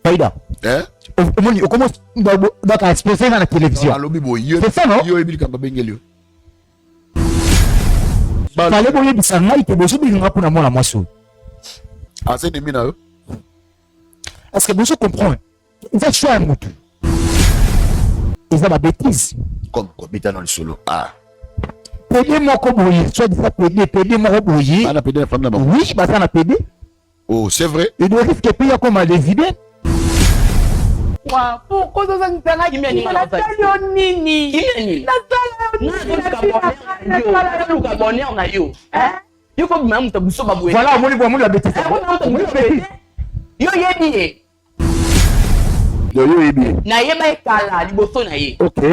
Païda. Hein? On commence à exposer dans la télévision. C'est ça, non? Fallait boyer bisangai que bozo binga pour na moisson. Ah, c'est ennemi na eux. Est-ce que bozo comprend? Il va choisir un moutou. Il va la bêtise. Comme bêta dans le solo. Ah. Pédé mon koboye, soit dit ça pédé mon koboye. Ah, la pédé la femme là-bas. Oui, bah ça na pédé. Oh, c'est vrai. Il doit risquer payer comme un lézibien. Wa pourquoi ça ne t'a pas mis na tali nini na tala bonheur na yo yo ko bima muta buso baboye Voilà mon la bêtise. yo yebi Yo yebi na yeba ekala liboso na ye. OK.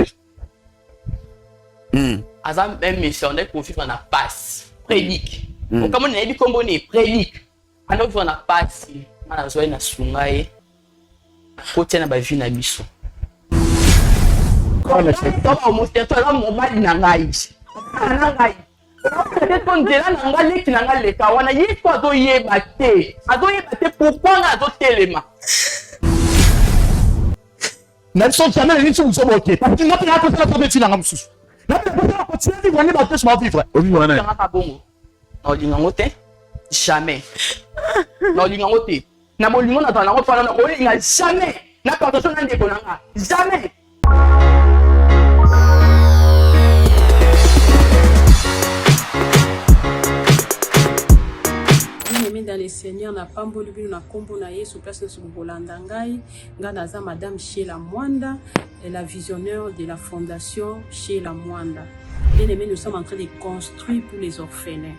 Azam un missionnaire pour vivre na passe prédique comme on a dit kombo ne prédique ana vivre na passe ana zoe na sungaye ko tena ba vie na biso. Toma mostre toi mobali na ngai. Na ngai. Peut-être ndela na ngai leki na ngai leka wana ye to azoyeba te pourquoi na azotelema. Na so jamais ni tu so boké. Parce que moi tu as fait la table na ngamsusu. Na tu as continuer vivre ni ba te ma vivre. O vivre na. Na ka bongo. Na lingango te. Jamais. Na lingango te. Na bolingo na tala ngo fana na olinga jamais. Na partage na ndeko nanga. Jamais. Dans les seigneurs na pamboli bino na kombo na Yesu place na Bolanda ngai naza madame Sheila Mwanda la visionnaire de la fondation Sheila Mwanda. Bien aimé, nous sommes en train de construire pour les orphelins.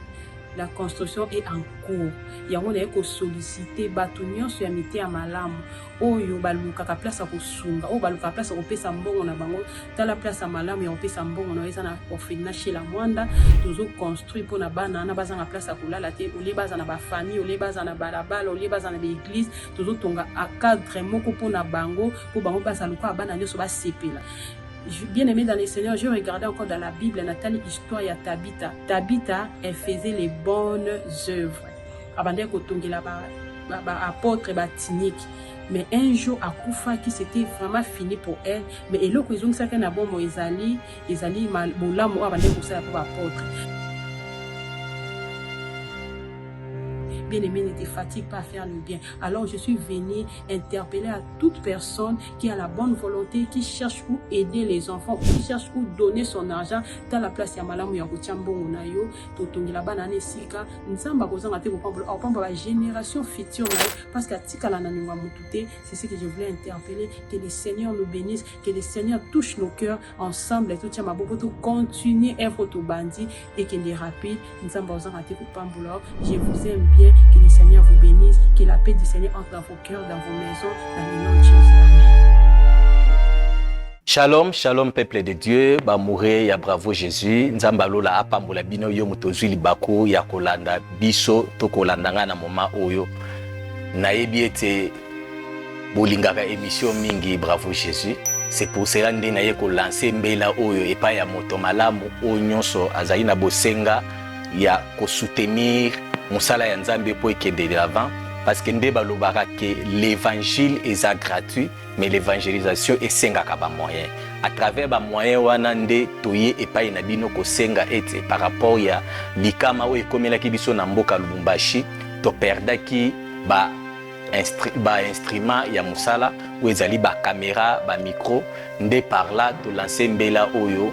La construction est en cours. Yango na ko solliciter batu nyonso ya mite ya malamu oyo baluka ka place ko sunga o baluka place ko pesa mbongo na bango tala place malamu ya ko pesa mbongo na eza na orphelinat chez la Mwanda tozo construire pour na bana na bazanga place ko lala te ole baza na ba famille ole baza na balabala ole baza na l'église tozo tonga a cadre moko pour na bango pour bango baza luka bana nyonso ba sepela. Bien aimé dans les Seigneurs, je regardais encore dans la Bible, Nathalie, histoire ya Tabitha. Tabitha, elle faisait les bonnes œuvres. Avant d'être apôtre batinique. Mais un jour, à Koufa, qui c'était vraiment fini pour elle. Mais elle a dit que ça n'a bon Ezali mal boulamo avant d'être ça pour apôtre. Bien-aimé, ne te fatigue pas à faire le bien. Alors je suis venue interpeller à toute personne qui a la bonne volonté, qui cherche où aider les enfants, qui cherche où donner son argent. Dans la place ya malamu ya kuchambongo na yo, totongi la banane sika, nzamba kozanga te kopamba la génération future na yo, parce que tika la naningwa mutute, c'est ce que je voulais interpeller, que le Seigneur nous bénisse, que le Seigneur touche nos cœurs ensemble, et tout tient ma bobo, tout continuer œuvre tout bandit, et que les rapides, nzamba kozanga te kopamba. Je vous aime bien. Que le Seigneur vous bénisse, que la paix du Seigneur entre dans vos cœurs, dans vos maisons, dans le nom de Jésus. Shalom, shalom peuple de Dieu, bamouré ya bravo Jésus, nzamba lola apambola bino yo mutozwi libako ya kolanda biso to kolandanga na moma oyo. Nayebi ete bolingaka émission mingi bravo Jésus. C'est pour cela nde naye ko lancer mbela oyo epa ya moto malamu onyonso azali na bosenga ya ko soutenir musala ya nzambe po ekende de l'avant parce que nde balobaka que l'évangile est gratuit mais l'évangélisation esengaka ba moyen à travers ba moyen wana nde toye epai na bino ko senga ete par rapport ya likama o ekomelaki biso na mboka Lubumbashi to perdaki ba instrument ya musala ou ezali ba caméra ba micro nde par là to lancer mbela oyo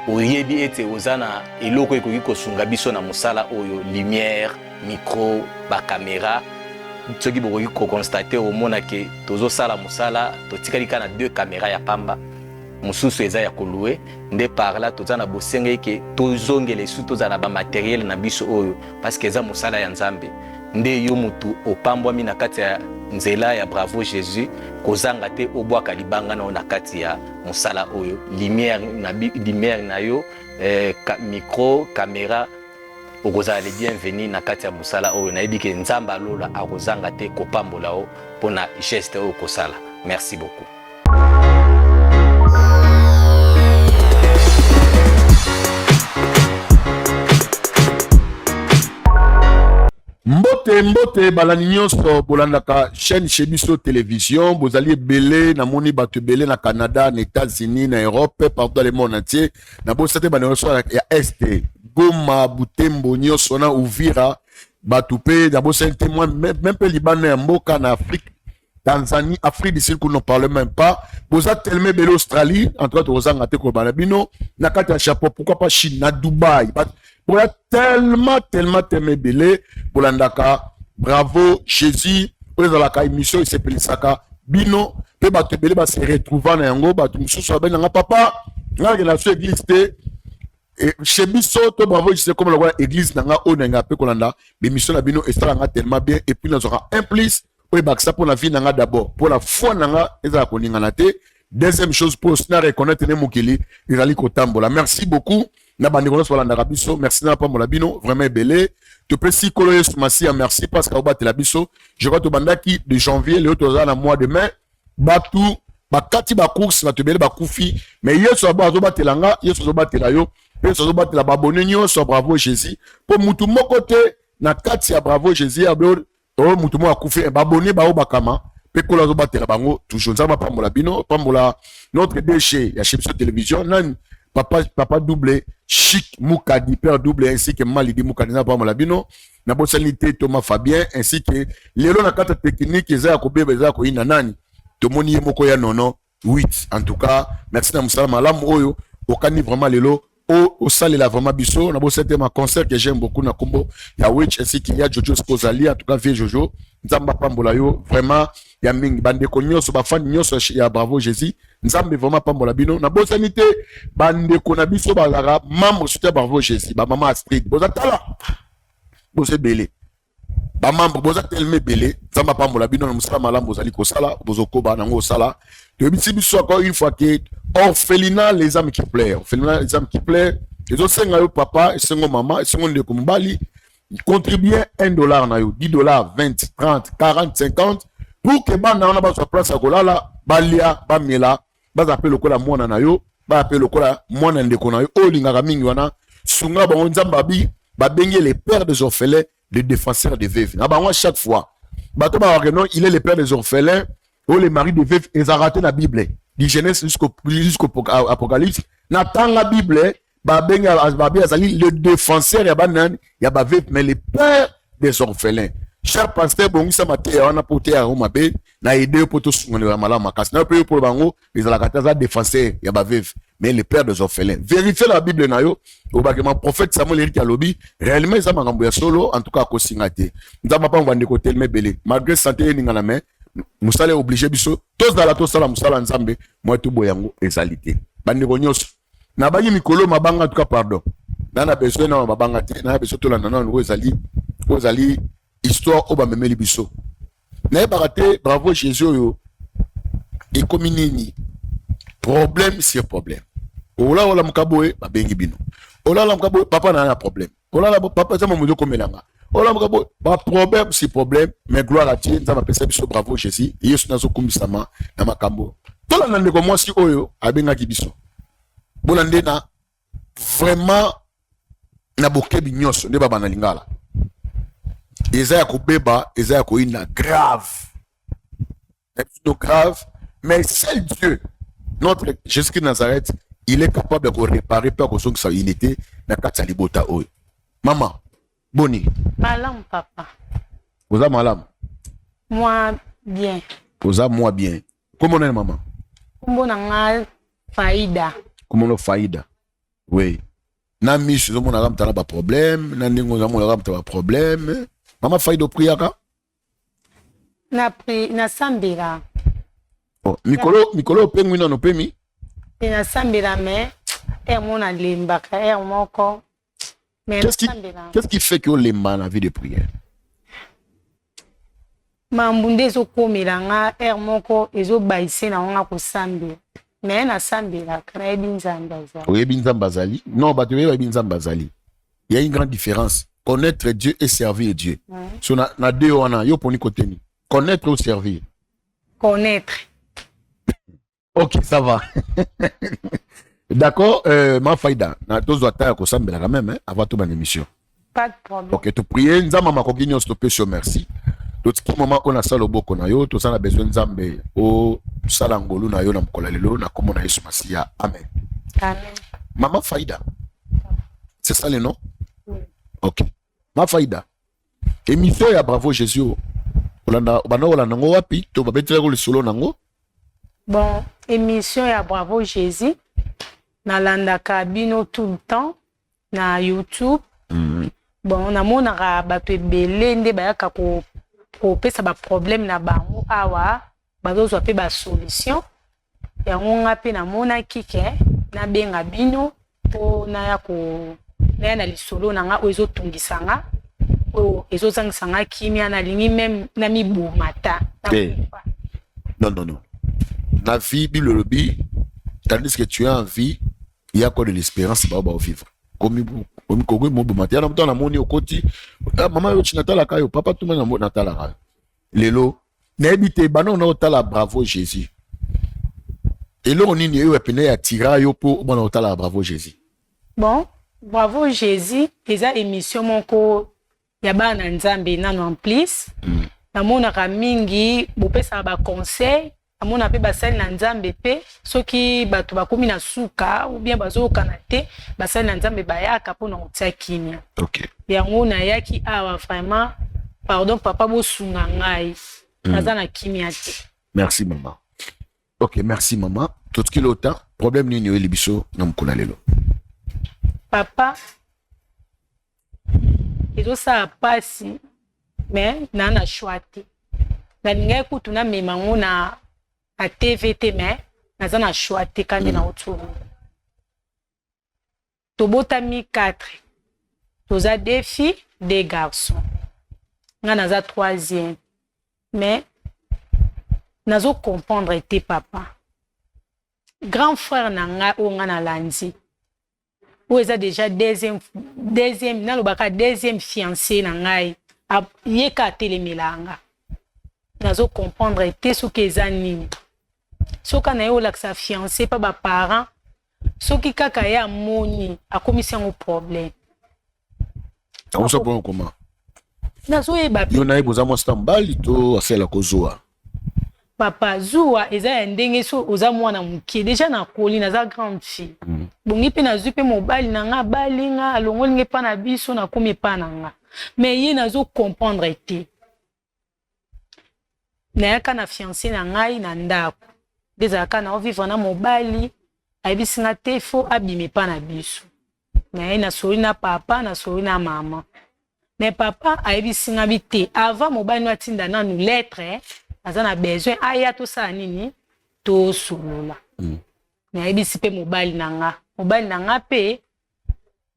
oyebi ete ozana eloko ekoki kosunga biso na musala oyo lumière micro ba caméra soki bokoki ko constater au mona ke tozo sala musala totikali kana 2 caméras ya pamba mususu eza ya koluwe nde par là tozana bosenga ke tozongele su tozana ba matériel na biso oyo parce que eza musala ya nzambe nde yo mutu opambwami na kati ya nzela ya bravo Jésus kozanga te obwaka libanga na kati ya musala oyo lumière na yo micro caméra okozala le bienvenu na kati ya musala oyo nayebi ke nzamba lola akozanga te kopambola o pona geste oyo kosala. Merci beaucoup. Mbote balani nyonso bolandaka chaîne chez biso télévision bozali belé na moni bato belé na Canada na États-Unis na Europe partout dans le monde entier na bosate bana nyonso ya Est Goma Butembo nyonso na Uvira bato pe na bosate même peu Liban na mboka na Afrique Tanzanie Afrique du Sud qu'on ne parle même pas boza tellement belé Australie entre autres ozanga te ko banabino na kati ya Japon pourquoi pas Chine na Dubaï pour être tellement belé pour l'andaka bravo Jésus pour la émission il s'appelle Saka bino pe bato belé ba se retrouver na yango bato mususu ba na papa na la so église te chez biso to bravo Jésus comme la église na nga onenga pe kolanda l'émission na bino estala nga tellement bien et puis nous aura un plus pour baksa pour la vie na nga d'abord pour la foi na nga ezala koninga na te deuxième chose pour na reconnaître ne mokili ezali kotambola merci beaucoup na bandeko sur la biso merci na pa molabino vraiment belé te précis kolo yesu masia merci parce que obate la biso je crois to bandaki de janvier le autre na mois de mai batu bakati ba course ba te belé ba kufi mais yesu abo azobatela yesu azobatela yo yesu azobatela babone nyonso bravo Jésus pour mutu moko te na kati ya bravo Jésus abo mutu mo akufi babone ba obakama pe kolo azobatela bango toujours nzamba pambola bino pambola notre DG ya Chipso télévision nan papa double Chic Moukadi père double ainsi que Malidi Moukadi na pa molabino na bosalite Thomas Fabien ainsi que lelo na kata technique eza ko beba eza ko ina nani to moni moko ya nono 8 en tout cas merci na musala malamu oyo okani vraiment lelo au salela vraiment biso na bosalite ma concert que j'aime beaucoup na kombo ya Witch ainsi qu'il y a Jojo Skozali en tout cas vieux Jojo nzamba pambola yo vraiment ya mingi bande ko nyonso ba fan nyonso ya bravo Jésus nzambe vraiment pambola bino na bosanité bande ko na biso bazara membre soutien bravo Jésus ba mama Astrid bozatala boze belé ba membre boza tellement belé nzamba pambola bino na musala malamu bozali ko sala bozokoba nango sala de bitsi biso encore une fois que orphelinat les âmes qui pleurent orphelinat les âmes qui pleurent les autres senga yo papa et sengo maman et sengo ndeko mbali contribuer $1 na yo $10 20 30 40 50 pour que bana na ba so place à kolala balia bamela baza appel lokola mwana na yo ba appel lokola mwana ndeko na yo o lingaka mingi wana sunga ba nzamba bi ba bengi les pères des orphelins les défenseurs des veuves na ba chaque fois bato ba non il est le père des orphelins ou les maris des veuves ils ont raté la Bible du Genèse jusqu'au Apocalypse na tanga Bible ba bengi ba azali le défenseur ya banan ya ba veuve mais les pères des orphelins. Cher pasteur bongi sa maté on a porté à Romabe na aider pour tout ce monde malama makasi na peu pour bango ils ala kataza défenseur ya ba veuve mais les pères des orphelins vérifiez la Bible na yo au bakema prophète Samuel Eric Alobi réellement ça mangambo ya solo en tout cas ko singate nzamba pa ngwande ko telme belé malgré santé ninga na main musale obligé biso tous dans la tous sala musala nzambe moi tout boyango ezalité bandeko nyos na banyi mikolo mabanga en tout cas pardon na besoin na mabanga te na besoin to landa na ozali histoire oba memeli biso na baraté bravo Jésus yo et comme nini problème sur problème ola mkaboe ba bengi bino ola mkaboe papa na problème ola papa ça mo komelanga ola mkaboe ba problème si problème mais gloire à Dieu nzamba pesa biso bravo Jésus yesu nazo kumisama na makambo to la ndeko mwasi oyo abenga ki biso bona ndena vraiment na bokebi nyonso nde baba na lingala Isaiah Koubeba, Isaiah Koina, grave. Grave, mais seul Dieu, notre Jésus-Christ de Nazareth, il est capable de réparer par que sa unité dans quatre salibota. Maman, Boni. Malam, papa. Vous avez malam? Moi, bien. Vous avez moi bien. Comment on est, maman? Comment on a faïda? Comment on a faïda? Oui. Na mis, nous avons un problème. Na ningo, nous avons un problème. Maman faille de prière na sambira. Oh, Mikolo penguina no pemi. Na sambira mais mon limba ka moko. Mais qu'est-ce qui fait que lemba na vie de prière? Mambunde zo komelanga moko ezo baise na nga ko sambira. Mais na sambira kana ebinzambazali. Oui, ebinzambazali. Non, ba te ebinzambazali. Il y a une grande différence. Connaître Dieu et servir Dieu. So na deux wana yo poni koteni. Connaître ou servir? Connaître. OK, ça va. D'accord, ma faïda. Na tozo ata ko sambela quand même avant toute bonne émission. Pas de problème. Ok, tu pries, nzamba makoki nyonso topesi yo merci. Totiki moment on a sala loboko na yo, tosala besoin nzambe o sala ngolu na yo na mkola lelo na komona Yesu Masiya. Amen. Amen. Maman Faïda. C'est ça le nom? Oui. Ok. Ma Faïda. Émission ya Bravo Jésus. Olanda ngo wapi to babetela ko lisolo nango? Bon, émission ya Bravo Jésus. Nalandaka bino tout le temps na YouTube. Bon, namonaka bato ebele nde bayaka ko pesa ba problème na bango awa bazozwa pe ba solution. Yango nga pe namonaki ke na benga bino po na ya ko na lisolo na nga ozo tungisanga o ezozangisanga kimia na lingi même na mibumata. Non. La vie, biologie, tandis que tu as envie, il y a quoi de l'espérance va vivre. Comme dans la moni au côté, maman yo chinatala kayo, papa tout le monde natala kayo. Lelo, n'habite banon na otala Bravo Jésus. Et là on y est peine à tirer yo pour bon otala Bravo Jésus. Bon, Bravo Jésus, eza émission moko ya bana nzambe nano en plus. Namona ka mingi bopesa ba conseil. Amona pe basali na nzambe pe soki bato bakomi na suka ou bien bazokana te basali na nzambe bayaka pona kotia kimia. OK. Yango na yaki awa vraiment pardon papa bosunga ngai. Naza na kimia te. Merci maman. OK, merci maman. Tout ce qui l'autant problème ni ni libiso na mkola lelo. Papa ezo sa pasi mais na choix te. Na ninga kutu na memango na a TVT mais naza na choix te kandi na autour. Tobotami 4. Toza 2 filles, 2 garçons. Nga naza 3e. Mais nazo comprendre te papa. Grand frère na nga o nga na landi. Ou eza déjà deuxième na lobaka deuxième fiancé na ngai. Yeka telemelanga. Nazo comprendre te soki eza nini. Soka na yo laksa fiancé pa ba parents. Soki kaka ya moni akomisi yango problème. On se prend comment? Nazo eba. Yo na eboza mo stambali to asela kozwa. Papa zuwa eza ya ndenge so oza mwana mukie déjà na koli naza grande fille. Bongi pe nazwi pe mobali na nga balinga alongoli nge pa na biso na komi pa na nga. Mais ye nazo comprendre te. Nayaka na fiancé na ngai na ndako. Dezalaka na vivre na mobali ayebisinga te fo abime pa na biso. Mais na soli na papa na soli na mama. Mais papa ayebisinga bi te avant mobali no atinda nanu lettre aza na besoin aya to sa nini to solola. Na ayebisi pe mobali na nga. Mobali na nga pe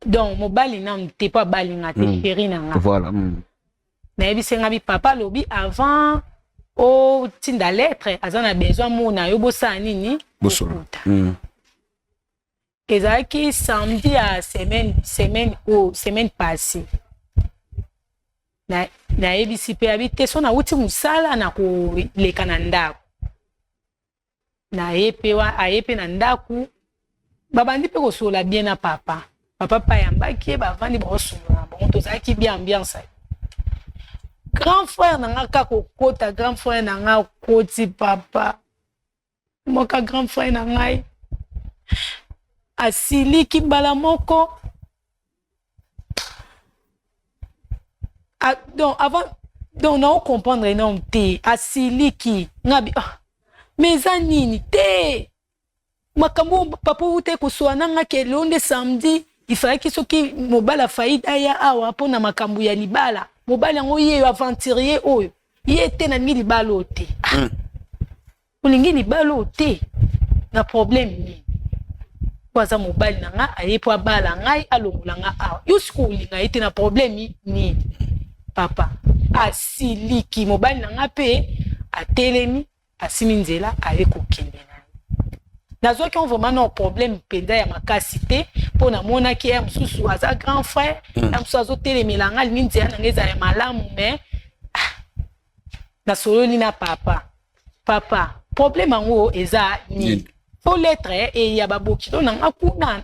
donc mobali na te pa bali nga te chéri na nga. Voilà. Na ayebisinga bi papa lobi avant o tinda lettre azana besoin mona yo bosa nini bosolo. Ezaki samedi à semaine passée. Na ebisi pe abite so na uti musala na ko leka na ndako. Na yepewa ayepe na ndako. Babandi pe ko sola bien na papa. Papa pa yambaki ba vandi ba sola. Bon tozaki bien ambiance. Grand frère nanga kako kota grand frère nanga koti papa. Moka grand frère nanga asili kimbala moko. Donc avant donc on comprendre énorme te asili ki ngabi mais anini te makambo papa ute ko so nanga ke londe samedi il fallait que soki mobala faida ya awa pona makambo ya libala mobali yango ye aventurier oyo ye te na ngi libala ote ulingi libala ote na problème ni kwaza mobali na nga ayepo abala ngai alongola nga awa yusko ulinga ete na problème ni papa asiliki mobali na nga pe atelemi asimi nzela aye kokende na zo ki on vraiment no problème penda ya makasi te pona mona ki ya msusu aza grand frère ya msusu azo telemela nga lingi nzela na ngeza ya malamu mais na sololi na papa problème ango eza ni po lettre e ya baboki to na nga kuna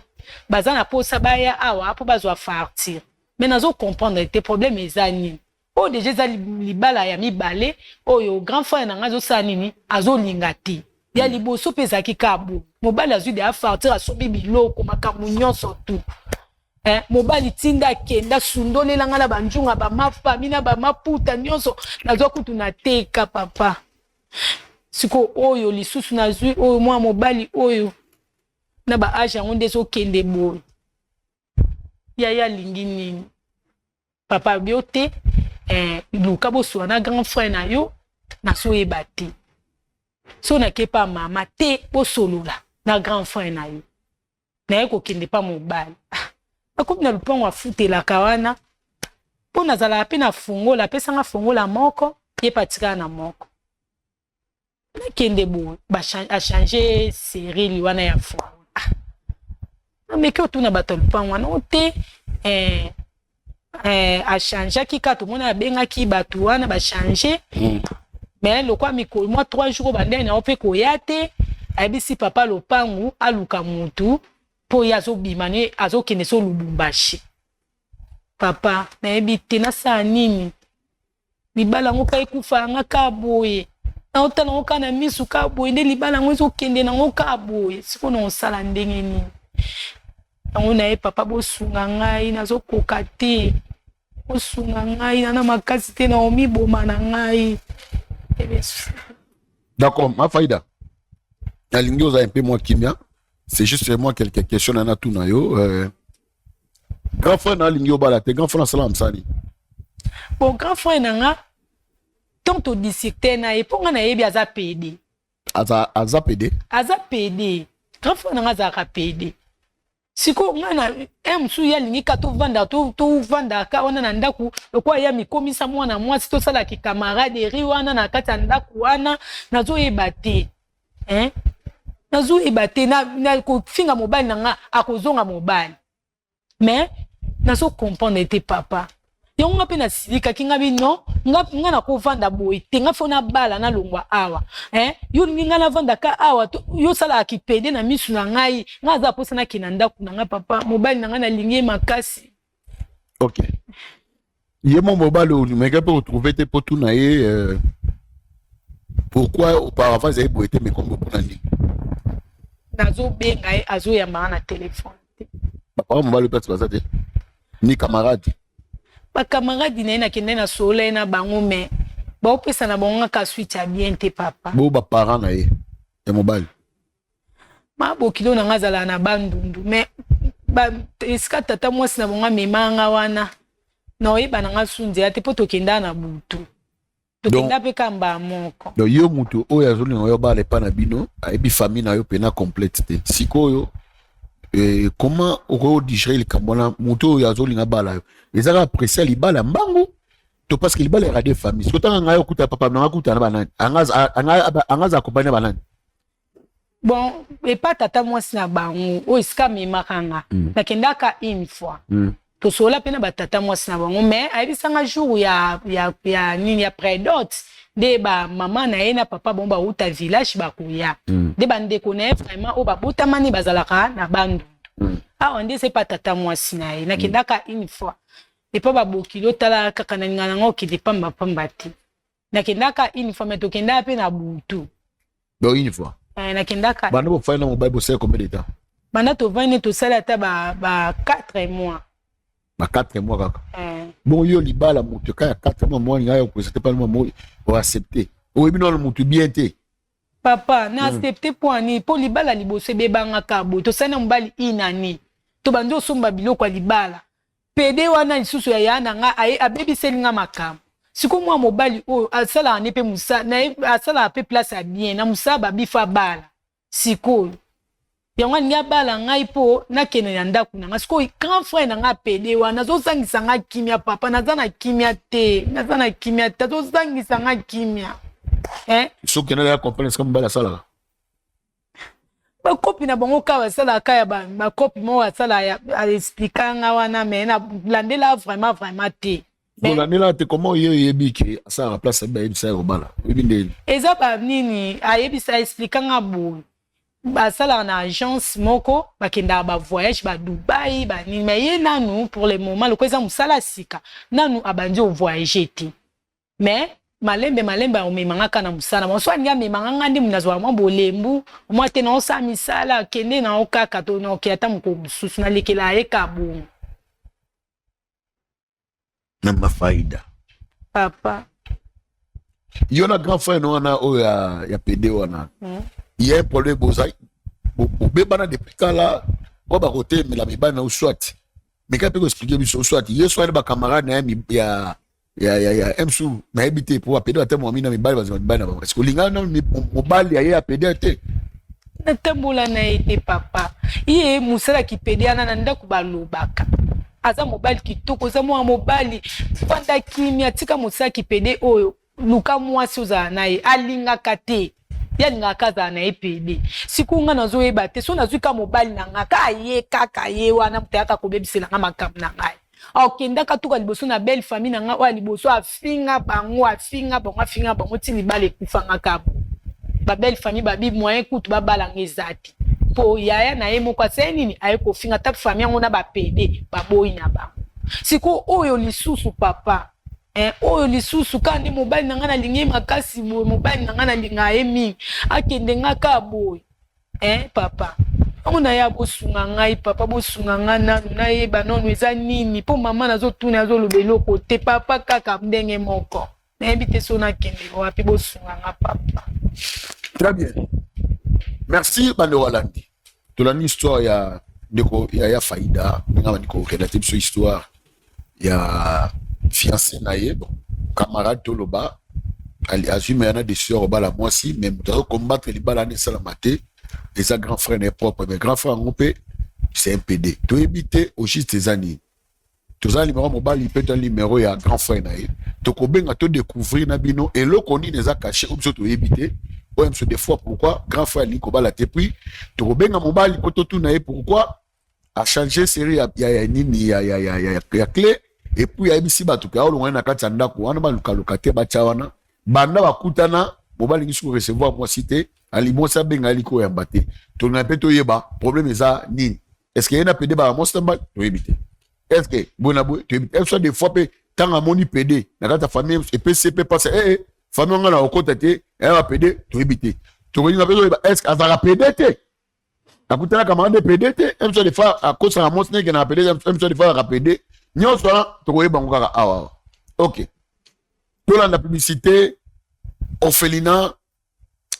baza na posa baya awa po bazwa fartir mais nazo comprendre tes problèmes eza nini. Oh déjà za libala ya mibale oyo grand frère nanga zo sa nini azolinga te. Ya liboso peza ki kabo. Mobali azui de afartir asobi biloko makambo nyonso tout. Mobali tinda kenda sundolela nga na banjunga ba mafami na ba maputa nyonso nazo kutu na teka papa. Siko oyo lisusu nazui oyo mwa mobali oyo na ba age yango nde so kende boy. Ya lingi nini. Papa biote luka boswa na grand frère na yo na so yeba te. So na kepa mama te bosolola na grand frère na yo. Na ye kokende pa mobali. Akomi na lupango afutela kawana. Po nazala pe na fungola pesa nga fungola moko ye patika na moko. Na kende bo a changer série liwana ya fungola. Mais que tout na bato lupango wana ote a changer ki ka to mona benga ki bato wana ba changer. Mais le quoi mikolo moi 3 jours bande na ope ko yate abisi papa lupango aluka mutu po yazo bimane azo kene so Lubumbashi. Papa na ebite na sa nini libala ngoka ikufa nga kaboye na otala ngoka na misu kaboye nde libala ngo zo kende na ngoka kaboye siko na osala ndenge nini ngo na papa bosunga ngai nazo koka te bosunga ngai na makasi te na omiboma na ngai. D'accord, ma faïda. La ligne oza un peu moins kimia. C'est juste moi quelques questions na tout na yo. Grand frère na ligne bala te grand frère na salam sali. Bon grand frère na tant to discuter na eponga na yebi aza PD. Aza PD. Aza PD. Grand frère na aza ka PD. Siko ngana emsu ya lingi ka to vanda ka wana na ndaku lokwa ya mikomisa mwana mwasi to sala ki camaraderie wana na kata ndaku wana nazo yebate. Nazo yebate na ko finga mobile nanga akozonga mobile. Mais nazo comprendre ete papa. Yonga pe na silika kinga bino nga na ko vanda boy te nga fona bala na longwa awa yo nga na vanda ka awa yo sala akipede na misu na ngai nga za posa na kinanda kuna nga papa mobile na nga na lingi makasi. OK. Yé mon mobile on mais que pour trouver tes potou na ye pourquoi auparavant ils avaient boité mais comme pour nani nazo benga azo ya na téléphone papa mobile peut pas ça ni camarade ba camarade na kende na sole na bango me ba opesa na bango ka suite ya bien te papa bo ba parents na ye e mobile ma bo kilo na ngazala na bandundu me ba eska tata mwasi na bango memanga wana na oyeba na ngasunzi ate poto kenda na butu to kenda pe kamba moko do yo mutu oya zoli yo ba le pana bino ebi famille na yo pena complète te sikoyo comment on digérer le cambona mutu ya zoli na bala yo les ara apprécier libala mbangu to parce que libala a des familles so tanga ngayo kuta papa na kuta na banani angaza accompagner banani bon et pas tata mwasi na bango o iska memakanga na kendaka une fois to sola pena ba tata mwasi na bango mais ayebisanga jour ya nini ya prédot de ba maman na ye na papa bon ba uta village ba kuya de ba ndeko na vraiment o ba botamani bazalaka na bandu on dit c'est pas tata mwasi na ye na kendaka une fois et pas ba bokilo tala kaka na ngana ngo ki pamba pamba ti na kendaka une fois mais to kenda pe na butu do une fois na kendaka bana bo fa na mobile bo c'est combien de temps bana to vane to sala ta ba 4 mois ba 4 mois kaka bon yo libala mutu ka 4 mois moi ngayo ko c'était pas le moment o accepter o ebi no le mutu bien te papa na accepter point ni po libala libose bebanga kabo to sana mbali inani to bando somba biloko ya libala pede wana isusu ya yana nga abebi selinga makam siko mwa mobali o asala anepe musa na asala ape place ya bien na musa ba bifa bala siko yango nya bala ngai po na kene ya ndaku na siko grand frère na nga pede wana zo sangisa nga kimia papa na zana kimia te na zana kimia ta zo sangisa nga kimia so kena ya comprendre comme bala sala ba kopi na bango ka basala ka ya ba kopi mo basala ya expliquanga wana mais na landela vraiment te bon landela te comment yebi ki ça remplace ba yebisa ko bala ebindeli eza ba nini ayebisa expliquanga bo basala na agence moko bakenda ba voyage ba Dubai ba ni mais nanu pour le moment le kweza musala sika nanu abandi au voyager ti mais malembe o memanga na musala mo so anga memanga ngandi munazwa mo bolembu mo te na sa misala kende na okaka to na okata mko susu na lekela eka bu na mafaida papa yo na grand frère no na o ya PD wana il y a un problème bozai bebana depuis kala ko ba côté mais la bebana ou soit mais quand peut expliquer biso soit hier soir ba camarade na ya MSU na habité pour PD até mo mina mibali bazibana parce que lingana mobali ya PD até natambola na ete papa iye musala ki PD ana nda kubalobaka aza mobali kitoko za mwa mobali fanda kimia tika musala ki PD oyo luka mwasi oza naye alinga kate ya linga kaza na EPD sikunga nazo yeba te so nazuka mobali na ngaka ye kaka ye wana mutaka ko bebisela nga makambo na ngai okenda katuka liboso na belle famille na nga wa liboso afinga bango ti libale kufanga kabo ba belle famille ba bi moyen kutu ba balanga ezati po yaya na ye moko asenini aye ko finga ta famille ngona ba PD ba boyi na ba siku oyo lisusu papa oyo lisusu kandi mobali nanga na lingi makasi boy mobali nanga na linga emi akende ngaka boy papa ona ya bosunga ngai papa bosunga ngana na yeba nono eza nini po mama nazo tuna nazo lobeloko te papa kaka ndenge moko na ebite sona kende wapi bosunga nga papa. Très bien, merci bando walandi tolani histoire ya ndeko ya faida ngama ndiko relative sur histoire ya fiancé naye bon camarade toloba ali assume yana des sœurs au bala moi si même de combattre les balles en salamate les grands frères n'est propre mais grand frère ngope c'est un PD to éviter au juste des années tous les numéro mobile il peut un numéro ya grand frère naye to kobenga to découvrir na bino et le koni les a caché ou to éviter ou se des fois pourquoi grand frère li ko bala te puis to kobenga mobile ko to tout naye pourquoi a changer série ya nini ya clé. Et puis, il y a tout on a un ndako, on a locataire, bachawana, banda bakutana, mobali ngi recevoir moi cité, ali monsa benga liko ya mbate. To na peto yeba, problème eza nini? Est-ce qu'il y a un PD ba monsa mbate? To éviter. Est-ce que bonabo to éviter? Est-ce des fois pe tant à moni PD, na ta famille et PCP passe famille ngana okota te, va PD, to éviter. To ko ngapelo yeba, est-ce azala PD te? Akutana camarade PD te, est-ce des fois à cause la monsa ngena PD, est-ce des fois à PD? Nyon soit tokoye bango kaka awa. OK. Tout la publicité orphelinat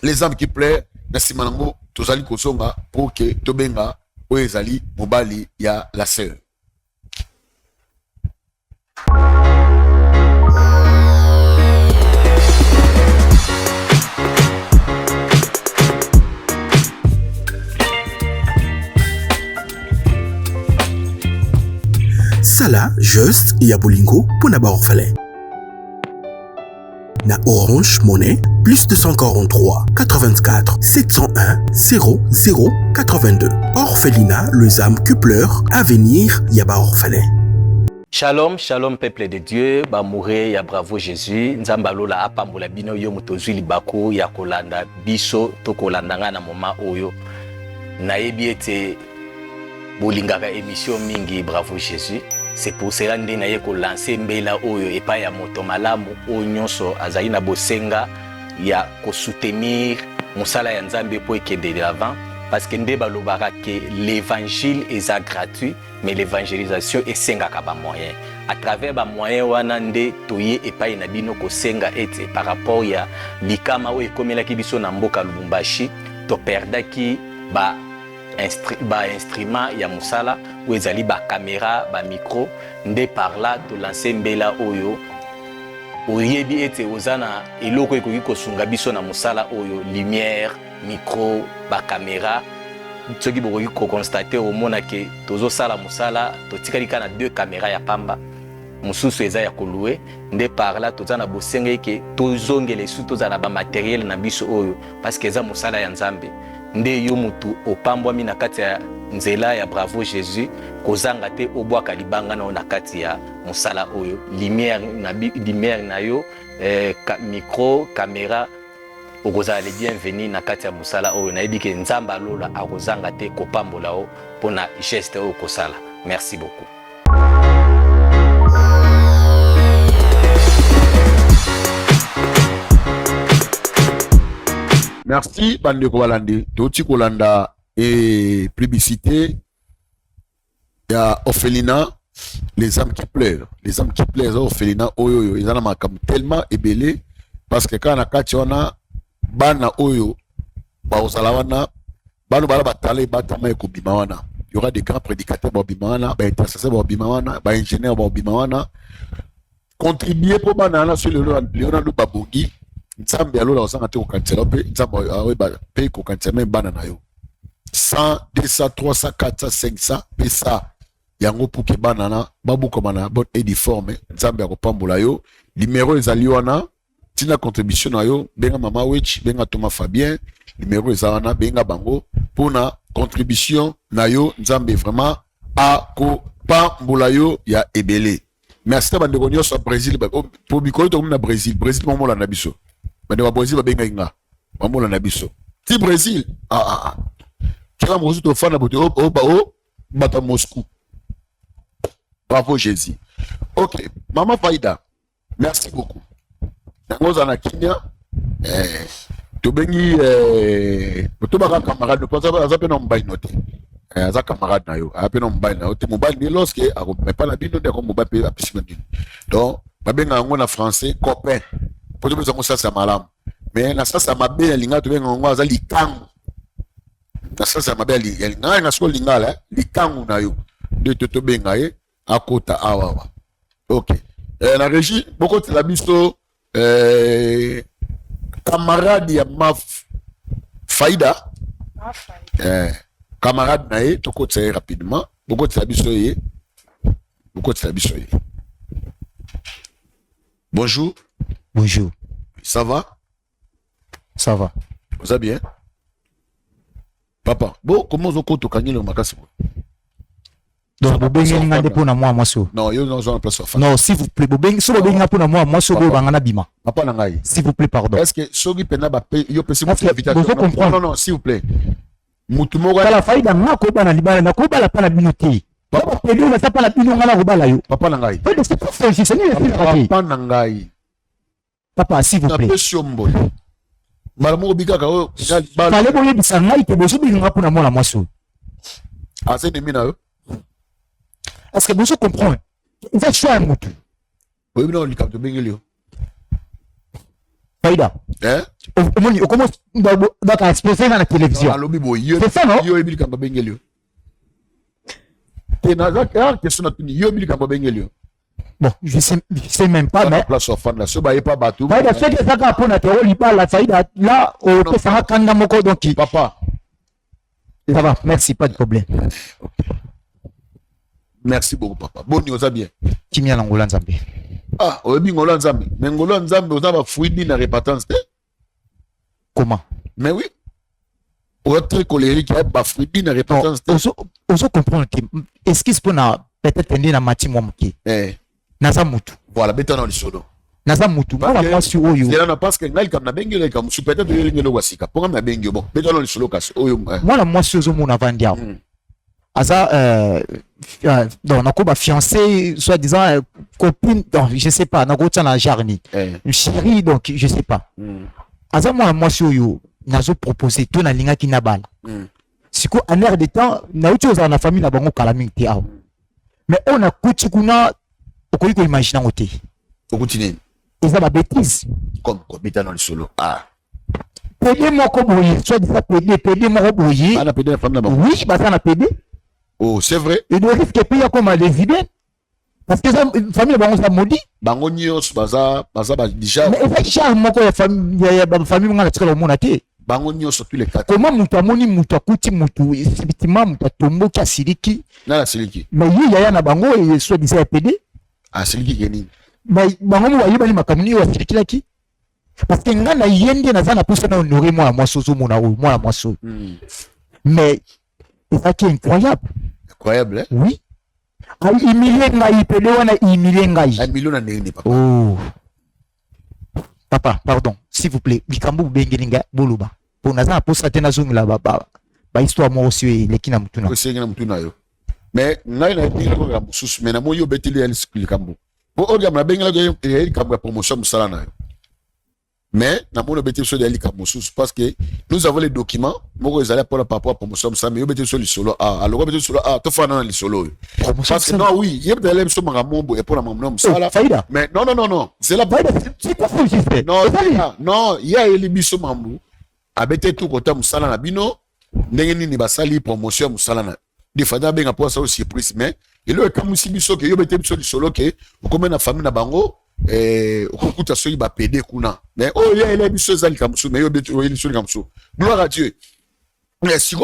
les âmes qui plaît na simanango tozali kosonga pour que tobenga oyezali mobali ya la sœur. Sala juste ya bolingo pour na ba orphelin. Na Orange Money plus 243 84 701 00 82. Orphelinat les âmes qui pleurent, avenir ya ba orphelin. Shalom, shalom peuple de Dieu, ba mouré ya bravo Jésus, nzamba lola apambola bino yo mutozwi libako ya kolanda biso to kolandanga na moma oyo. Na yebi ete bolingaka émission mingi bravo Jésus. C'est pour cela que naye ko lancer mbela oyo epa ya moto malamu onyonso azali na bosenga ya ko soutenir musala ya Nzambe po ekende de l'avant parce que nde balobaka que l'évangile est gratuit mais l'évangélisation esengaka ba moyen à travers ba moyen wana nde toye epa na bino ko senga ete par rapport ya likama oyo ekomelaki biso na mboka Lubumbashi to perdaki ba instrument ya musala ou ezali ba caméra ba micro nde par là to lancer mbela oyo oyebi ete ozana eloko ekoki kosunga biso na musala oyo lumière micro ba caméra soki bokoki ko constater au mona ke tozo sala musala to tikali kana 2 caméras ya pamba mususu eza ya koluwe nde par là tozana bosenga ke tozongele su tozana ba matériel na biso oyo parce que eza musala ya Nzambe nde yo mutu opambwami na kati ya nzela ya bravo Jésus kozanga te obwaka libanga na kati ya musala oyo lumière na yo micro caméra okozala le bienvenu na kati ya mosala oyo nayebi ke nzambe alola akozanga te kopambola o mpona geste oyo kosala. Merci beaucoup. Merci bandeko balandi toti kolanda et publicité ya Orphelina les âmes qui pleurent Orphelina oyo ils en ont tellement ébélé parce que quand na kati wana bana oyo ba osalawana bano bala batale batama ekobima wana il y aura des grands prédicateurs ba bima wana ba intercesseurs ba bima wana ba ingénieurs ba bima wana contribuer pour bana na sur le Leonardo Babongi nzambe alola osanga te kokanisela pe nzambe aweba pe kokanisela me bana na yo 100 200 300 400 500 pesa yango pour ke bana na babuko bana bon ediforme nzambe akopambola yo numéro ezali wana tina contribution na yo benga mama wech benga Thomas Fabien numéro ezana benga bango pona contribution na yo nzambe vraiment akopambola yo ya ebele. Merci bandeko nyonso à Brésil pour bikolo to na Brésil momo la na biso bande ba Brésil ba benga inga momo na biso ti Brésil kila mozu to fana bote bata Moscou. Bravo Jésus. Ok, Maman Faïda, merci beaucoup. Nangoza na Kenya, to bengi to baka camarade ne pense pas ça na mobile noté. Za camarade na yo, a pe na mobile na yo, te mobile ni lorsque a me pas la bino de comme mobile pe apisi mbi. Donc, ba benga ngo na français copain. Pour te besoin ça malam. Mais na ça mabe linga to benga ngo za likangu. Na ça mabe linga na sko lingala, likangu na yo. De to benga akota awawa. Ok. La régie, beaucoup de la bisto camarade ya Faïda. Camarade nae, toko tsaye rapidement. Beaucoup de la bisto ye. Bonjour. Bonjour. Ça va? Ça va. Vous allez bien? Papa, bon, comment vous comptez au le makasi? Donc, vous bengez n'ingande pour na moi mosso. Non, yo non en place. Non, s'il vous plaît, vous bengez, si vous bengez pour na moi mosso, vous bangana bima. Papa nangai. S'il vous plaît, pardon. Est-ce que Sogi Pena ba yo pesi mo invitation? Vous comprenez? Non, s'il vous plaît. Mutumoga. Kala Faïda ngako bana libala na ko bala pana binoté. Papa pedi na sa pana bino ngala ko bala yo. Papa nangai. Faites c'est pas ça, c'est ni Papa nangai. Papa, s'il vous plaît. Na pesio mbo. Malamu bika ka o. Fallait boye bisangai ke bozo binga pour na moi la mosso. Ah, c'est demi na yo. Est-ce que vous comprenez? Il va choisir un moutou. Oui, non, il capte Bengelio. Faïda. On commence à exposer dans la télévision. C'est ça, non? Yo, il capte Bengelio. Et dans la question, yo, il capte Bengelio. Bon, je sais même pas, mais. Place of fan, là, ce n'est pas bateau. Faïda, ce que ça pour la théorie, la Faïda, là, au Tessara Kanda Moko, donc. Papa. Ça va, merci, pas de problème. Merci beaucoup, papa. Bon, nous allons bien. Timia Langola Nzambe. Ah, on est bien Ngola Nzambe. Mais Ngola Nzambe, on a fruit de la répétence. Comment? Mais oui. On est très colérique, il y a fruit de la répétance. On se comprend que est-ce qu'il se peut peut-être tenir la matière moquée? Naza mutu. Voilà, maintenant le solo. Naza mutu. Moi, sur Oyo. C'est là parce que Ngal comme na bengele comme peut-être de le wasika. Pour moi, bengele bon. Maintenant le solo casse. Oyo. Moi, sur mon avandia. Aza donc on a fiancé soi-disant copine donc je sais pas na ko na jarni chérie donc je sais pas aza moi sur yo nazo proposer to na linga ki na bala siko en air de temps na uti oza na famille na bango kala mingi aw mais on a kuti kuna okoyi ko imaginer ngote okutine eza ba bêtise comme bita dans le solo pédé moko boye soi-disant pédé moko boye ana pédé la femme là-bas oui bah ça na pédé. Oh, c'est vrai. Et le risque est payé comme des idées. Parce que la famille est maudite. Bango nyos baza déjà. Mais effectivement, la famille m'a tiré le monde à terre. Bango nyos sur tous les quatre. Comment moutamoni moutakuti moutou effectivement moutatombo qui a siliki. Na la siliki. Mais il y a na bango et soit disait PD. Ah siliki geni. Mais bango mo ayiba ni makamuni wa siliki laki. Parce que ngana yende na zana posa na honorer moi sozo mona moi moi so. Mais c'est ça qui est incroyable. Incroyable, hein? Oui. Il million na ipele wana il million ngai. Un million na ndenge papa. Oh. Papa, pardon, s'il vous plaît, likambo bengelinga boluba. Pour naza posa tena zongi la baba. Ba histoire mo aussi lekina mutuna. Aussi ngina mutuna yo. Mais ngai na tiki ko ga mususu mais na mo yo betili ya likambo. Pour orgam na bengela ga likambo ya promotion musala na yo. Mais na mo betili so de likambo mususu parce que nous avons les documents moko ezali pour par rapport à promotion musala mais yo betili so lisolo alors betili solo to fa na lisolo. Parce que non oui, il y a des élèves so mangamombo et pour la promotion musala. Mais non, c'est la c'est quoi faut juste. Non, il y a elibiso mambu. Abete tout kota musala na bino ndenge nini basali promotion musala na des fois benga pour ça aussi surprise mais il est comme si biso ke yo bete biso solo ke okome na famille na bango okukuta so ba PD kuna mais oh il est biso zali kamsu mais yo bete yo biso kamsu gloire à Dieu mais si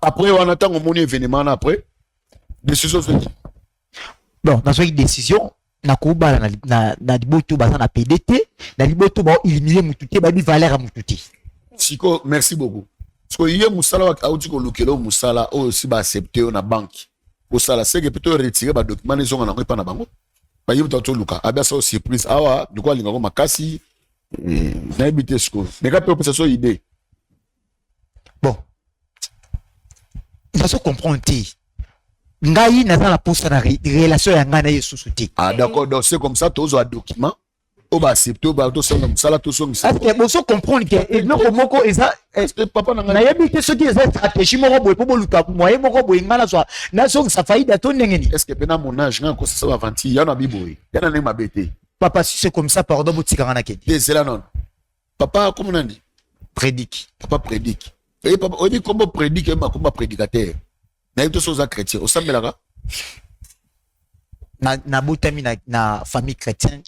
après on attend au moni événement après décision bon dans une décision na kuba na liboto baza na PDT na liboto ba éliminer mututé ba bi valeur à mututé. Siko merci beaucoup. Parce que hier musala wa auti ko lokelo musala o si ba accepter na banque. Ko sala c'est que peut retirer ba document les on na ko pa na bango. Ba yibu to luka abia so surprise awa du ko linga ko makasi na ebité sko. Mais ka peut ça idée. Bon. Il faut comprendre ngai naza na posa na relation ya ngana yesu suti. Ah d'accord, donc c'est comme ça tozo a document o ba accepter ba to so musala to so musala. Est-ce que vous comprendre que non moko eza papa na na yebite ce qui est stratégie moko boy po boluka moyen moko boy ngana so na so sa faida to ndengeni. Est-ce que pena mon âge nga ko ça avanti ya na biboy ya na nema bete. Papa si c'est comme ça pardon botika ngana kedi. C'est là non. Papa comme on dit prédique. Papa prédique. Et papa on dit comment prédique ma comme prédicateur. Na to so za chrétien o sambelaka na botami na famille chrétienne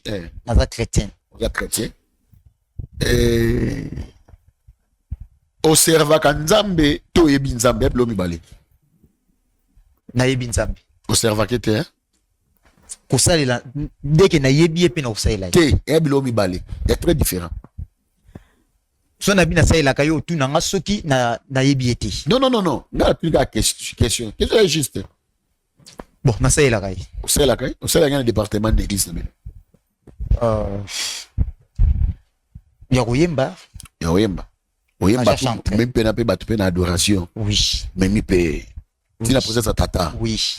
naza chrétien ya chrétien observaka nzambe to yebi nzambe eblo mibale na yebi nzambe observaka te kosalela ndeke na yebi epe na kosalela te eblo mibale est très différent. So na bina saelaka yo tu na nga soki na yebi ete non nga tu ga question est juste. Bon, na saelaka yi. Osala ngana département d'église na bino. Ya koyemba. Oyemba même pe na pe batu pe na adoration. Oui. Même pe. Tu na posé sa tata. Oui.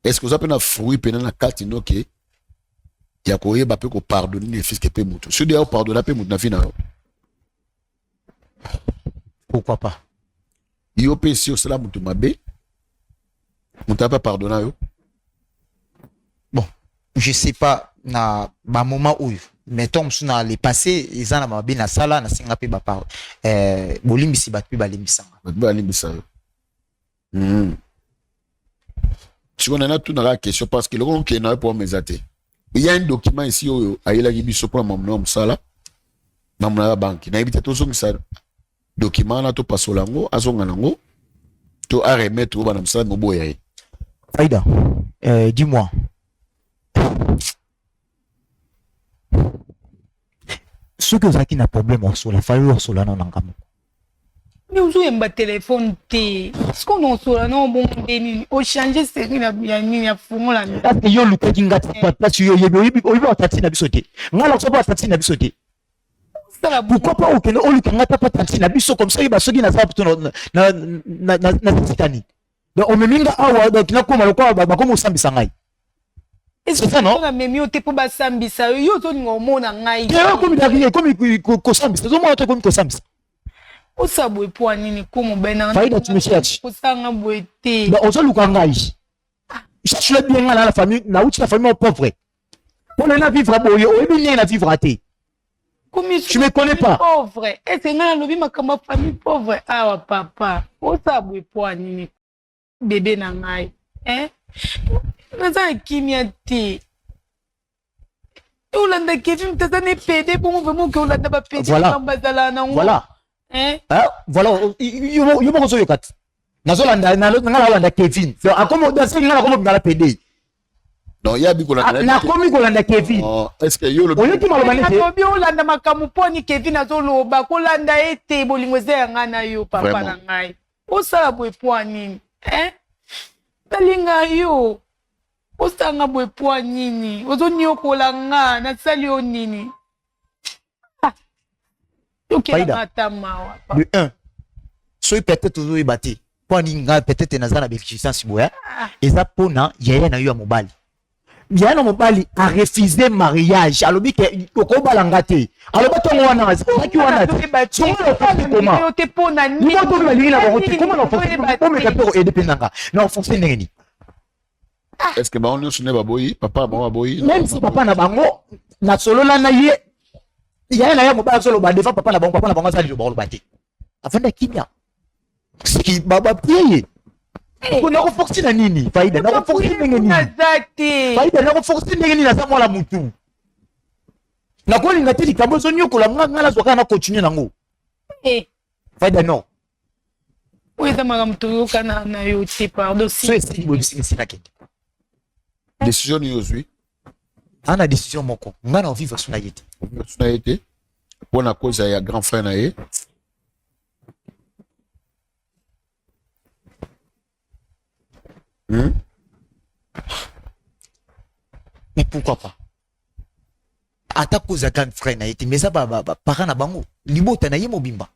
Est-ce que vous avez un fruit pe na kati noke? Ya koyeba pe ko pardonner les fils que pe mutu. Si dia pardonner pe mutu na fina. Pourquoi pas? Yo pe si osala mutu mabe. On t'a pas pardonné. Bon, je sais pas na ba moment où mettons na les passés ils en a mabe na sala na singa pe ba par bolimbisi bat pe balimbisa. Ba limbisa. Si on a tout dans la question parce que le gars qui n'a pas mes athées. Il y a un document ici où il a biso pour mon nom sala. Dans la banque, na évité tout ça document na to pasolango azonga nango to a remettre au banam sala moboya. Aïda, dis-moi. Ce que vous avez un problème sur la faillure sur la non engagement. Mais vous avez un téléphone T. Ce qu'on a sur la non bon béni. Au changer c'est qu'il y a mis à fond là. Parce que yo luka kinga pas sur yo yo tati na bisoté. Ngala so ba tati na bisoté. Pourquoi pas aucun on luka ngata pas tati na biso comme ça il va se na ça na titani. Donc on me minga awa donc na koma lokwa ba comme osambisa ngai. C'est ça non? On a même yo te pour ba sambisa yo to ngo mona ngai. Yo comme d'ailleurs comme ko sambisa zo mo to comme ko sambisa. O sabwe po nini comme bena. Faida tu me cherches. Ko sanga boete. Donc on zo luka ngai. Cherche le bien dans la famille, na outi la famille pauvre. Pour les na vivre boyo, et bien na vivre até. Tu me connais pas. Pauvre. Et c'est ngana lobi makamba famille pauvre. Ah papa. O sabwe po nini. Bébé na ngai naza kimia te olanda Kevin taza ne pede pour vraiment que olanda ba pede kambazala na ngo voilà yo moko so yokat nazolanda ngala olanda Kevin akomo danser ngala komo ngala pede non ya bi kolanda na komi kolanda Kevin est-ce que yo lo oyo ki maloba nete ko bi olanda makamu poni Kevin azoloba kolanda ete bolingo ze ngana yo papa na ngai osala boy po nini talinga yo osanga boye po nini ozoniokola nga nasali yo nini yokelanga ata mawa de 1 soki peut-être ozoyeba te mpo ani nga peut-être naza na beexistence boya eza mpona yaya na yo ya mobali yaya na mobali arefuse mariage alobi ke okobala nga te aloba ntongo wana azaki wana yo te mpona nimotobalingi na bango te koma naomeka mpe koede mpe nanga na ofonse ndenge nini est-ce que bango nyonso ne baboyi papa na bango baboyi même si papa na bango nasolola na ye yaya na ye mobali azoloba defa papa na bango azali loba koloba te afanda kimia siki bapie ye nakoforsi na nini faida nakoforsi ndenge nini faida nakoforsi ndenge nini naza mwana mutu nakolinga te likambo ezoniokola nga nazwa kaka na continue nango faida non oyo eza makambo toyoka na yo te pardon so esili bobisimisi nakende décision nini ozwi aa na décision moko nga na ovivre so na ye te na ye te mpo na cause ya grand frère na ye mais pourquoi pas ata cause ya grand frère na ye te mais eza parent na bango libota na ye mobimba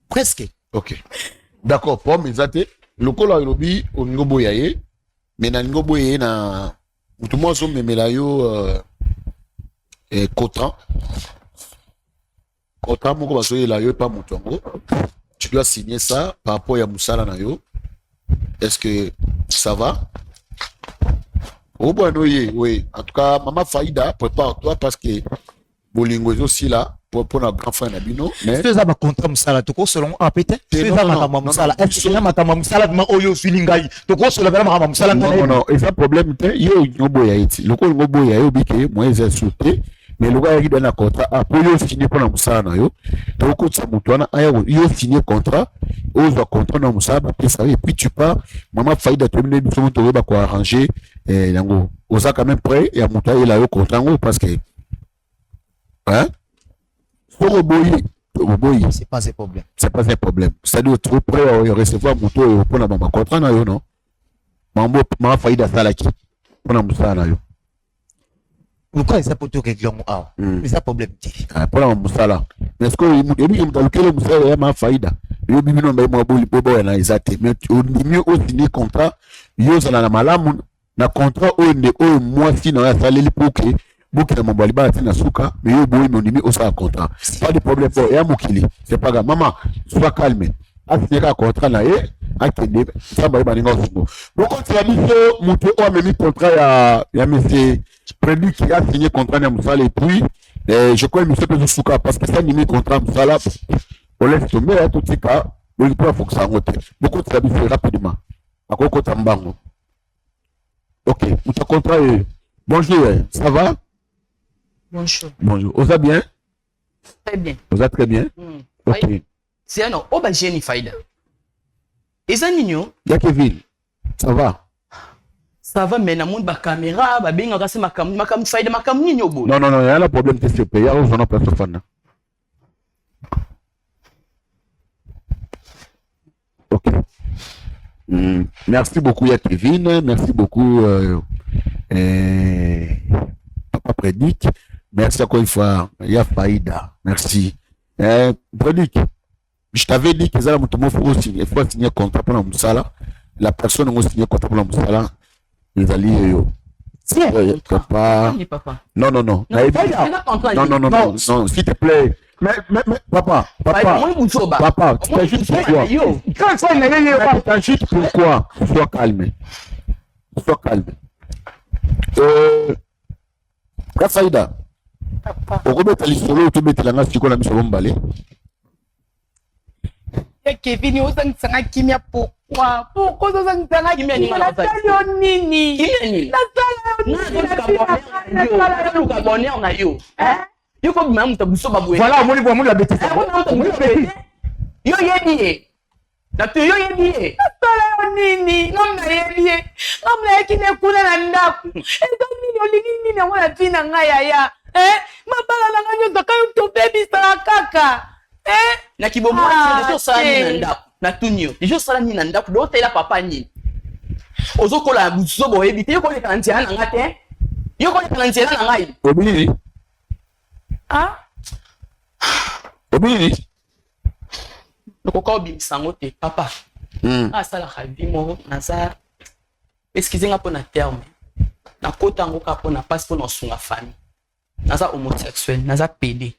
presque ok d'accord pome eza te lokola elobi olingi oboya ye mais nalingi oboya ye na mutu moko azomemela yo contrat moko bazoyela yo epa moto yango tu dois signer ça par rapport ya mosala na yo est-ce que ça va oboyano ye oui en tout cas mama faida prépare-toi parce que bolingo ezosila pour na grand frère na bino mais eza bacontra mosala tokosolongo ape te eza makambo ya mosala eza makambo ya mosala bima oyo osili ngai tokosola mpena makambo ya mosala non eza problème te ye olingo boya ye ti loko olingo boya ye obike moye eza su te mais loko ayaki dana na contrat apo yo signé mpona mosala na yo tokokotisa moto wana aya yo signé contrat ozwa contrat na mosala bapesa et puis tu pars mama faida toyebine biso mo toyeba koarrange yango oza quand même prêt ya moto ayela yo contrat yango parce que c'est pas un problème. C'est pas un problème. C'est-à-dire tu es prêt à recevoir mon tour pour la maman contrat na yo non. Mambo ma faida salaki pour la musala na yo. Pourquoi ils apportent quelque chose ah mais ça problème pour la musala. Est-ce que il dit que le musala ya ma faida. Yo bibi no mo boli bobo na izate mais au mieux au signer contrat yo zala na malamu na contrat o ne o moi si na ya saleli pour que Bouki na mobali ba tina suka mais yo boy monimi au sa contrat pas de problème pour ya mokili c'est pas grave maman sois calme asineka contrat na ye akende ça ba ba ninga sungo boko tia biso mutu o amemi contrat ya monsieur prédit qui a signé contrat na musala et puis je crois monsieur peut suka parce que ça nimi contrat musala on laisse tomber à tout cas on lui peut faut que ça ngote boko tia biso rapidement akoko tambango ok mutu contrat bonjour ça va. Bonjour. Bonjour. Vous allez bien? Très bien. Vous allez très bien? Ok. C'est un oh bah j'ai une faïda. Et ça nino? Y'a Kevin. Ça va? Ça va mais na monde ba caméra ba benga kasi makam faïda makam nino bo. Non, il y a un problème de ce pays. On a pas de fan. Ok. Merci beaucoup Y'a Kevin. Merci beaucoup Papa Prédic. Merci encore une fois, il y a Faïda. Merci. Prédic, je t'avais dit que ça, il faut signer un contrat pour la Moussala. La personne qui a signé un contrat pour la Moussala, ils allaient. Papa. Non. Non, s'il te plaît. Mais, papa, tu t'as juste pourquoi? T'as juste pourquoi? Sois calme. Sois calme. Faïda. Okobeta lisolo tobetela nga siko na miso bombale. Ya Kevin ozangisanga kimia pourquoi ozangisanga kimia nasala nini na yo yo ko bima muta buso babwe voilà moni la bêtise yo yebi na to yo yebi nasala nini ngomna yebi ngomna yakine kuna na ndaku ezo nini olingi nini yango na tina nga yaya mabala na nga nyonso kayo tobebisaka kaka na kibomo dejo sala nini na ndaku na tunio dejo sala nini na ndaku do tela papa nini ozokola buzo boyebi te yokoleka na nzela na nga te yokoleka na nzela na ngai Obini. Ah? Obini. nakoka obimisa yango te papa asalaka bimo naza excuse nga mpo na terme nakota yango kaka mpo na mpasi mpo na osunga famille naza homosexuel naza pede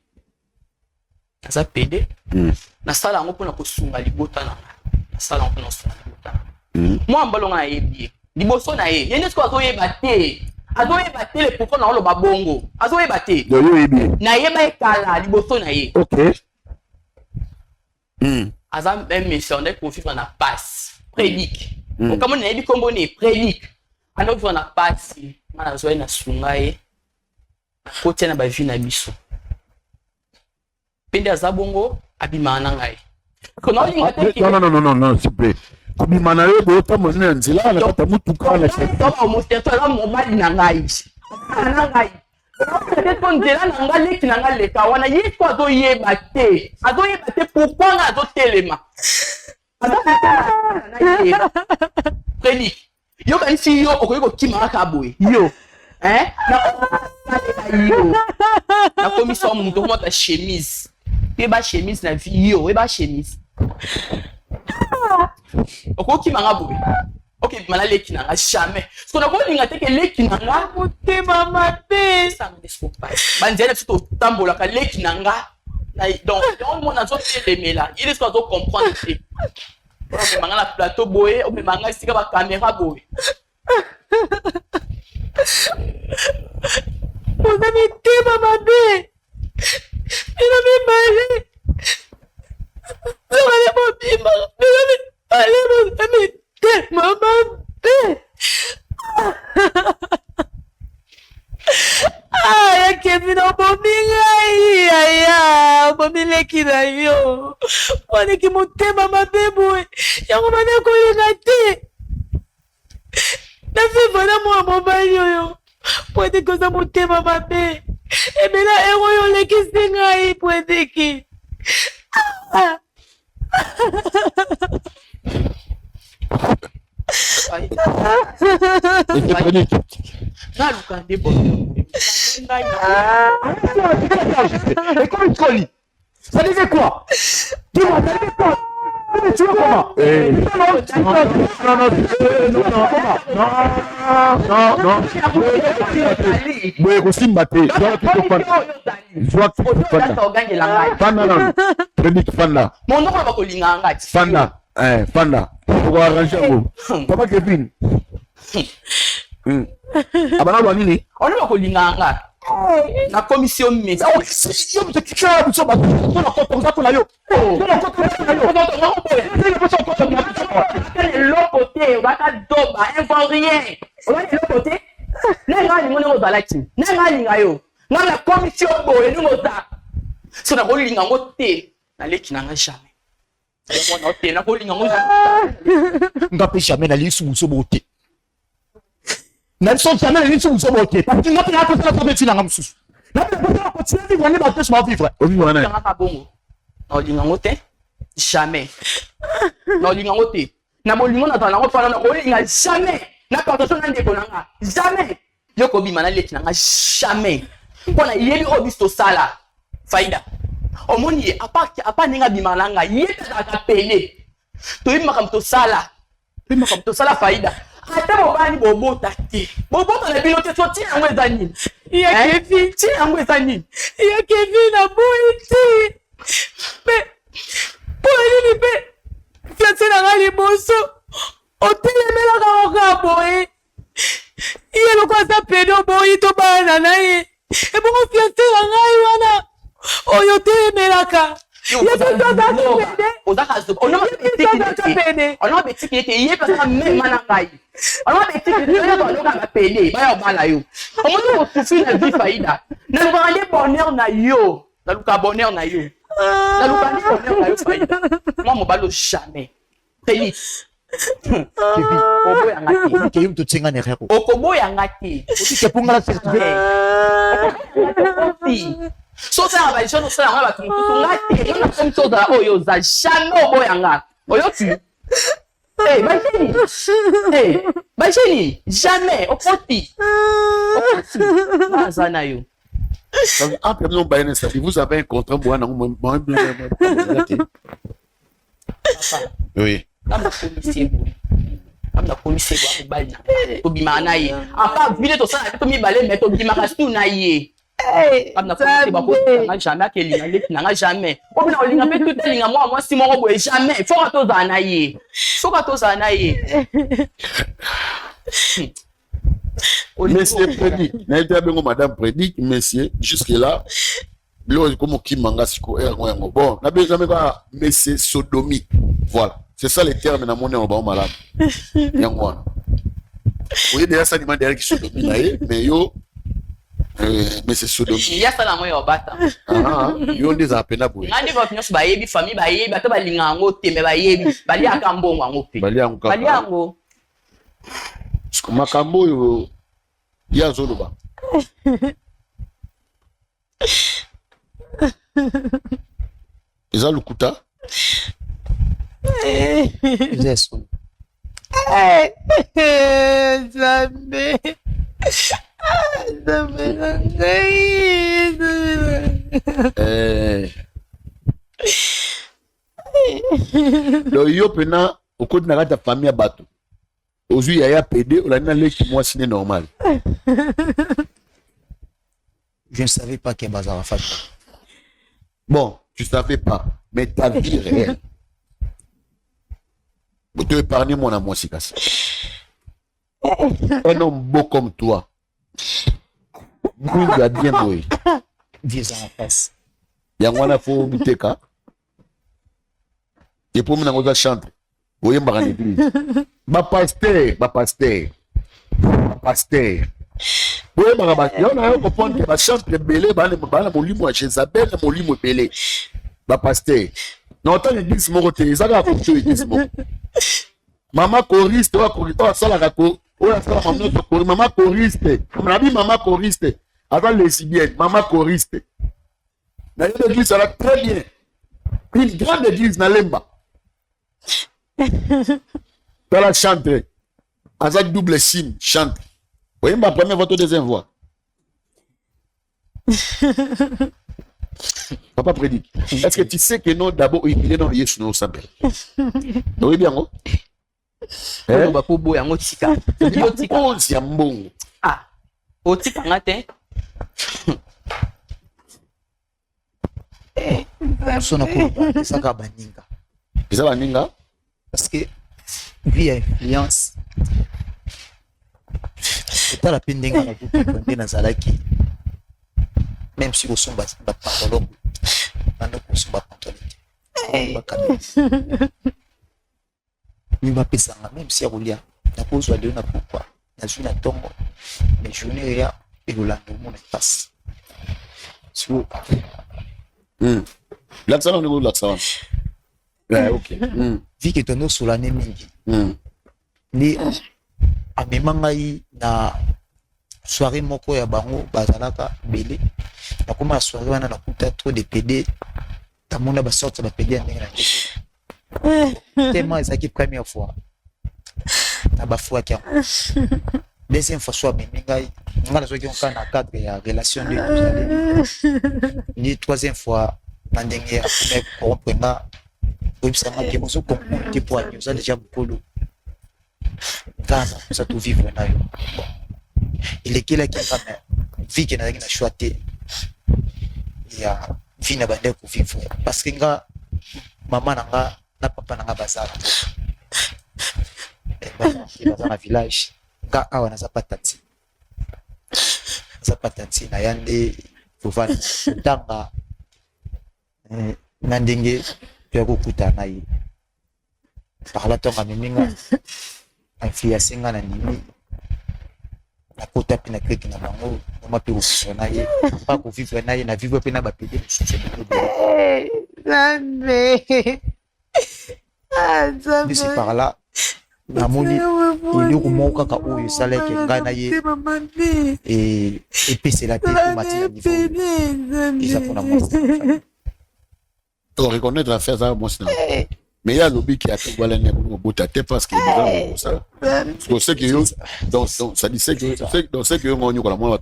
nasala yango mpo na kosunga libota na nga nasala yango mpo na kosunga libota na nga mwa mbalonga nayebi ye liboso na ye nde siko azoyeba te le pourquoi na oloba bongo azoyeba te nayeba ekala liboso na ye aza même missionnaire pour vivre na passe prédique okamoni nayebi kombo ne prédique ando vivre na passe nga nazwai na sunga ye kotia na bavi na biso mpe nde aza bongo abimaka na ngai non s'il vous plaît kobima na yo boyotambozi na nzela na kati ya mutuka aza mobali na ngai na ngai po nzela na nga leki na nga leka wana ye po azoyeba te pourkui nga azotelema prédique yokanisi yo okoki kokima kaka boye yo nakomisa wa moto komata chemise yeba chemise na vi yo yeba chemise okokima nga boye okebima na leki na nga jamais siko nakolinga teke leki na nga motema mabe banzela biso totambolaka leki na nga donc mona azotelemela ile siko azocomprendre te omemanga na plateau boye omemanga esika bacaméra boye oza mitema mabe ina mibale zokale mobima ale moza mitema mabe aya kevina obomi ngai aya obomi leki na yo waniki motema mabe boye yango bana kolinga te nafiva na mwa mobali oyo po ete koza motema mabe emela ero oyo olekisi ngai po eteki naluka nde Écoute, ça disait quoi? Dis-moi, ça disait quoi? Tu veux comment? Non. boye kosimba te fanda monoko na bakolinga ngati fanda okoarrange yango papa kevin abana lwa nini ono bakolinga nga na commission mesi eloko te bakadoba info rien oza eloko te nenga alingo ndenge ozalaki nenga alinga yo nga na commission boye ndenge oza so nakolinga yango te naleki nanga jamais te nakolinga yango nga mpe jamais nalisi buso boye te naliso jamais nalisi buso boye te parce que nga mpe nakosala sa meti nanga mosusu napeposala continue vivre nde bato soma vivre ovivanga kabongo naolinga yango te jamais naolinga yango te na bolingo nazala nango fana nakolinga jamais na partation na ndeko nanga jamais yo kobima naleki nanga jamais mpo na yebi oyo biso tosala faida omoni ye apa ndenge abimaka na ngai ye tazalaka pele toyebi makambo tosala faida ata mobali bobota te bobota na bino te so tia yango eza nini tia yango eza nini ya Kevin aboyi te mpe mpo nini mpe fiance na ngai liboso otelemelaka oka boye ye loko aza pede oboyi tobana na ye ebongo fiance na ngai wana oyo otelemelaka ona betiki ete ye pasaka mema na ngai ona betiki aloka pele baya obala yo omoni kosufi na vie faida nalukaka nde bonheur na yo naluka bonheur na yo faida mwa mobali jamais félix okoboyanga te sosala baisho osala yango bato mosusu nga te yo nakomi sozala oyo oza jamais oboyanga oyoki basini Bajeni, jamais, au côté. Mazanayo. Entre nous, vous avez un contrat, oui. Amna commissaire wa bali obima na ye aka vile to sana to mi balé mais to bima ka stu na ye amna commissaire ba ko na jamais ke linga le na jamais obina olinga pe tout linga moi si mo boye jamais faut to za na ye Monsieur Prédic, n'a été bien madame Prédic, monsieur jusque là là comme qui manga siko bon na besoin jamais pas monsieur sodomie, voilà. C'est ça les termes dans mon nom, on malade. Yangwana. Oui, d'ailleurs, ça demande derrière qui sodomie, mais yo, mais c'est sodomie. Il y a ça dans mon bata. Ah, yo des appels à bouger. Ngandi va finir sur bayebi famille bayebi bato balinga ngo te mais bayebi bali akambo ngo pe. Bali ango. Parce que makambo yo ya zoloba. Eza lukuta. Zesso. Jamais. Donc yo pena au côté na ta famille bateau. Aujourd'hui il y a PD, on a une qui moi c'est normal. Je ne savais pas qu'il y a bazar fait. Bon, tu savais pas, mais ta vie réelle. Vous te épargnez mon amour, c'est cassé. Un homme beau comme toi. Vous a bien beau. Viens en face. Il y a un faux biteka. Et pour me n'avoir chanter. Vous voyez ma l'église. Ma pasteur. Oui, on a compris que ma chante de belé, mon limo à Jézabel, mon limo belé. Ma pasteur. Non, tant l'église mon côté, ils ont compris l'église mon. Maman choriste, ça la raconte. Maman choriste. On a dit maman choriste. Avant lesbienne, maman choriste. Dans l'église, ça va très bien. Une grande église dans l'Emba. Dans la chante. Avec double sim, chante. Vous voyez ma première voix, deuxième voix. Papa prédique. Est-ce que tu sais que non, d'abord, il est dans le Yesu, nous savons. Oui, bien, non? On va pas boire en tika. Ah, au tika matin. Ça va baninga. Ça va baninga? Parce que via influence. C'est la pendinga na kundi na zalaki. Même si vous sont pas pantalon, maintenant vous sont pas pantalon. Il va passer même si Roulia n'a pas besoin de na pourquoi. Na suis na tongo. Mais je n'ai rien et vous l'avez mon passe. Si vous l'accent au niveau de l'accent. Ouais, OK. Vu que ton sur l'année mingi. Ni amemanga na soirée moko ya bango bazalaka belé na koma soirée wana na kuta trop de PD tamona ba sorte ba PD ndenge na tellement ezaki première fois na ba fois kia deuxième fois soit meminga ngala soki on kana cadre ya relation de ni troisième fois na ndenge ya premier comprendre obisanga ke mozo comprendre te pour nous a déjà beaucoup Gaza, ça tout vivre na yo. Il est qu'il qui a vie qui n'a rien à choisir. Il y a vie na bande pour vivre parce que nga maman na papa na bazar. Dans un village, nga awa na zapatati. Zapatati na yande fovana tanga na ndenge ya kokuta na ye. Par la tonga miminga influencer nga na nini na kota pina kreki na bango ma pe vivre na ye pas ko vivre na ye na vivre pe na ba pede mususu de c'est par là na moni il ko mo kaka oyo sala ke nga na ye et puis c'est la tête pour matin niveau et ça pour la moi on reconnaît la faire ça moi c'est Mais il y a lobby qui a tout voilà au bout de tête parce que ça. On sait que donc ça dit c'est que dans ce que on y a moi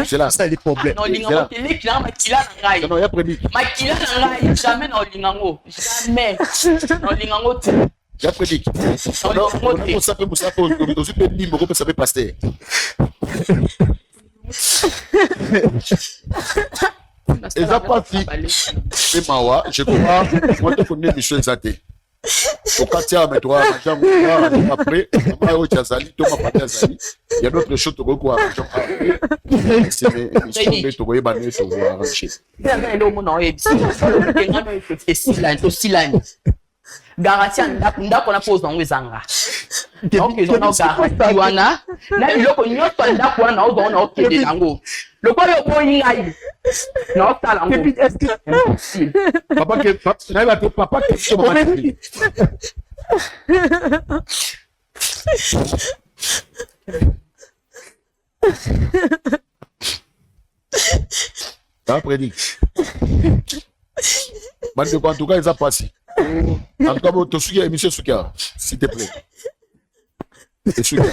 c'est là ça les problèmes. Non, lingango télé qui a makila na ngai. non il y a prédit Makila na ngai jamais na lingango. Jamais. Non lingango te. il y a prédit non on s'appelle pour ça pour aussi peut libre on peut s'appeler pasteur. Et ça pas si c'est mawa je crois moi je connais les choses exactes. Au quartier mais toi après au Tchazali Thomas Patazali il y a d'autres choses quoi c'est mais to go ba ne to arranger Bien le mona ebisi. Ngano esilani. Garantie ndako na pose nango ezanga. Donc ils ont garantie wana na biloko nyonso ndako wana ozona okende nango. Lokola oboyi ngai. Non ça là. Est-ce que papa que papa que c'est maman. Ça prédit. En tout cas, ils ont passé. En tout cas, tu suis émission Soukia, s'il te plaît. Et Soukia.